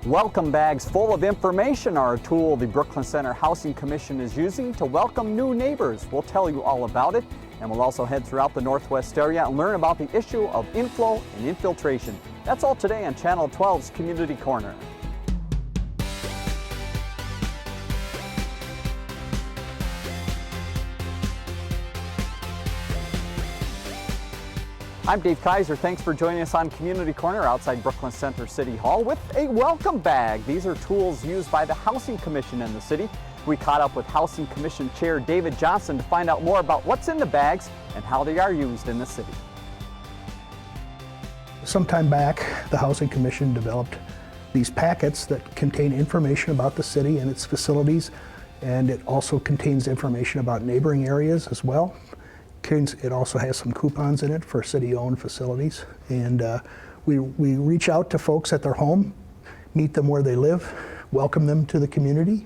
Welcome bags full of information are a tool the Brooklyn Center Housing Commission is using to welcome new neighbors. We'll tell you all about it, and we'll also head throughout the Northwest area and learn about the issue of inflow and infiltration. That's all today on Channel 12's Community Corner. I'm Dave Kaiser. Thanks for joining us on Community Corner outside Brooklyn Center City Hall with a welcome bag. These are tools used by the Housing Commission in the city. We caught up with Housing Commission Chair David Johnson to find out more about what's in the bags and how they are used in the city. Some time back, the Housing Commission developed these packets that contain information about the city and its facilities, and it also contains information about neighboring areas as well. It also has some coupons in it for city-owned facilities, and we reach out to folks at their home, meet them where they live, welcome them to the community,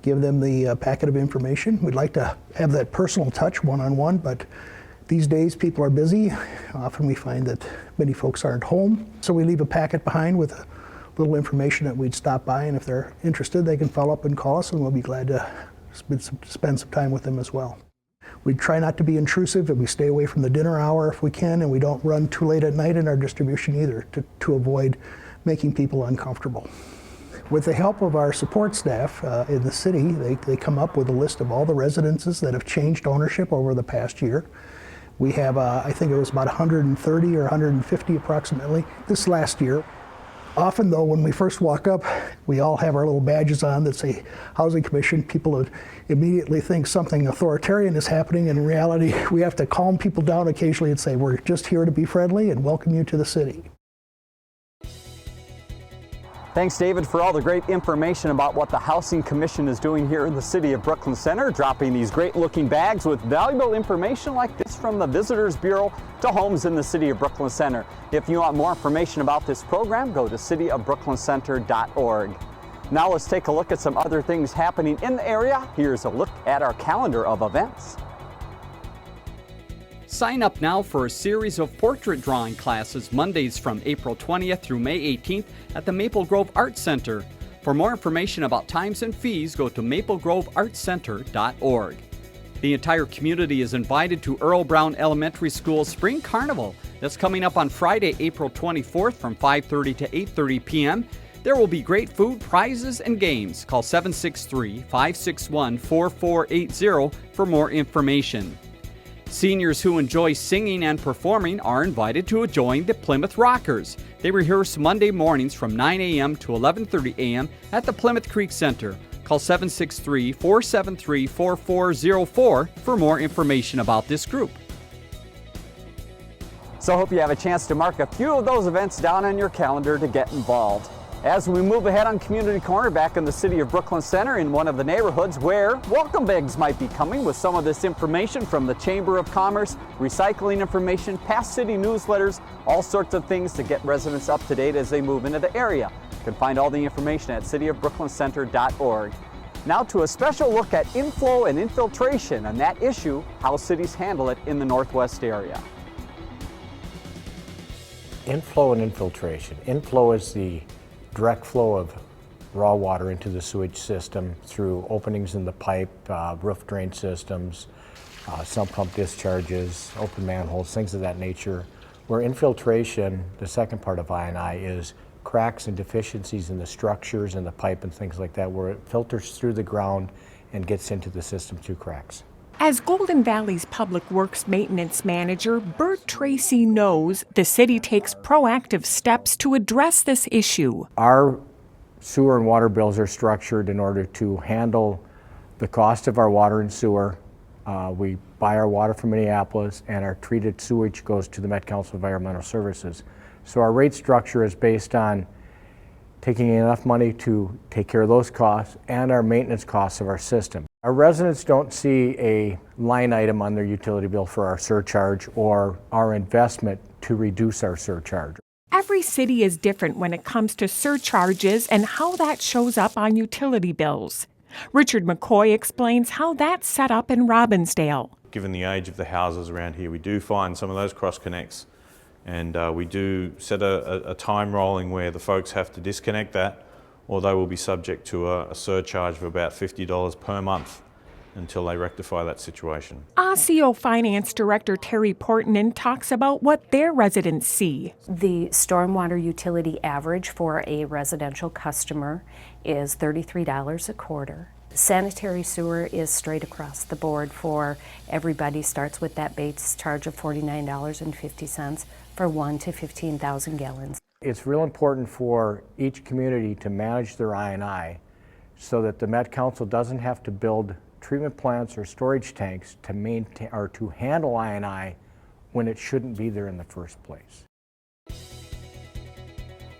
give them the packet of information. We'd like to have that personal touch one-on-one, but these days people are busy. Often we find that many folks aren't home, so we leave a packet behind with a little information that we'd stop by, and if they're interested they can follow up and call us, and we'll be glad to spend some time with them as well. We try not to be intrusive, and we stay away from the dinner hour if we can, and we don't run too late at night in our distribution either to avoid making people uncomfortable. With the help of our support staff in the city, they come up with a list of all the residences that have changed ownership over the past year. We have, I think it was about 130 or 150 approximately this last year. Often though, when we first walk up, we all have our little badges on that say Housing Commission. People would immediately think something authoritarian is happening. In reality, we have to calm people down occasionally and say, we're just here to be friendly and welcome you to the city. Thanks, David, for all the great information about what the Housing Commission is doing here in the city of Brooklyn Center, dropping these great-looking bags with valuable information like this from the Visitors Bureau to homes in the city of Brooklyn Center. If you want more information about this program, go to cityofbrooklyn.org. Now let's take a look at some other things happening in the area. Here's a look at our calendar of events. Sign up now for a series of portrait drawing classes Mondays from April 20th through May 18th at the Maple Grove Art Center. For more information about times and fees, go to maplegroveartcenter.org. The entire community is invited to Earl Brown Elementary School's Spring Carnival that's coming up on Friday, April 24th from 5:30 to 8:30 p.m. There will be great food, prizes, and games. Call 763-561-4480 for more information. Seniors who enjoy singing and performing are invited to join the Plymouth Rockers. They rehearse Monday mornings from 9 a.m. to 11:30 a.m. at the Plymouth Creek Center. Call 763-473-4404 for more information about this group. So I hope you have a chance to mark a few of those events down on your calendar to get involved. As we move ahead on Community Corner back in the city of Brooklyn Center in one of the neighborhoods where welcome bags might be coming with some of this information from the Chamber of Commerce, recycling information, past city newsletters, all sorts of things to get residents up to date as they move into the area. You can find all the information at cityofbrooklyn.org. Now to a special look at inflow and infiltration and that issue, how cities handle it in the Northwest area. Inflow and infiltration. Inflow is the direct flow of raw water into the sewage system through openings in the pipe, roof drain systems, sump pump discharges, open manholes, things of that nature. Where infiltration, the second part of I&I, is cracks and deficiencies in the structures and the pipe and things like that, where it filters through the ground and gets into the system through cracks. As Golden Valley's Public Works Maintenance Manager, Bert Tracy knows the city takes proactive steps to address this issue. Our sewer and water bills are structured in order to handle the cost of our water and sewer. We buy our water from Minneapolis, and our treated sewage goes to the Met Council of Environmental Services. So our rate structure is based on taking enough money to take care of those costs and our maintenance costs of our system. Our residents don't see a line item on their utility bill for our surcharge or our investment to reduce our surcharge. Every city is different when it comes to surcharges and how that shows up on utility bills. Richard McCoy explains how that's set up in Robbinsdale. Given the age of the houses around here, we do find some of those cross connects, and we do set a time rolling where the folks have to disconnect that or they will be subject to a surcharge of about $50 per month until they rectify that situation. Osseo Finance Director Terry Portman talks about what their residents see. The stormwater utility average for a residential customer is $33 a quarter. Sanitary sewer is straight across the board for everybody. Starts with that base charge of $49.50 for 1 to 15,000 gallons. It's real important for each community to manage their I&I so that the Met Council doesn't have to build treatment plants or storage tanks to maintain or to handle I&I when it shouldn't be there in the first place.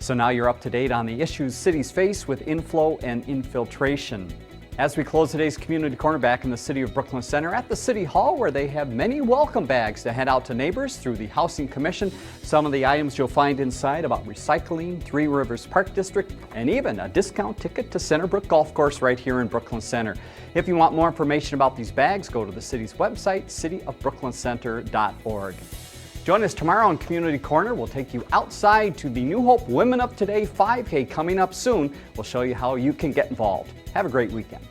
So now you're up to date on the issues cities face with inflow and infiltration. As we close today's Community Corner back in the city of Brooklyn Center at the City Hall, where they have many welcome bags to hand out to neighbors through the Housing Commission. Some of the items you'll find inside about recycling, Three Rivers Park District, and even a discount ticket to Centerbrook Golf Course right here in Brooklyn Center. If you want more information about these bags, go to the city's website, cityofbrooklyncenter.org. Join us tomorrow on Community Corner. We'll take you outside to the New Hope Women of Today 5K coming up soon. We'll show you how you can get involved. Have a great weekend.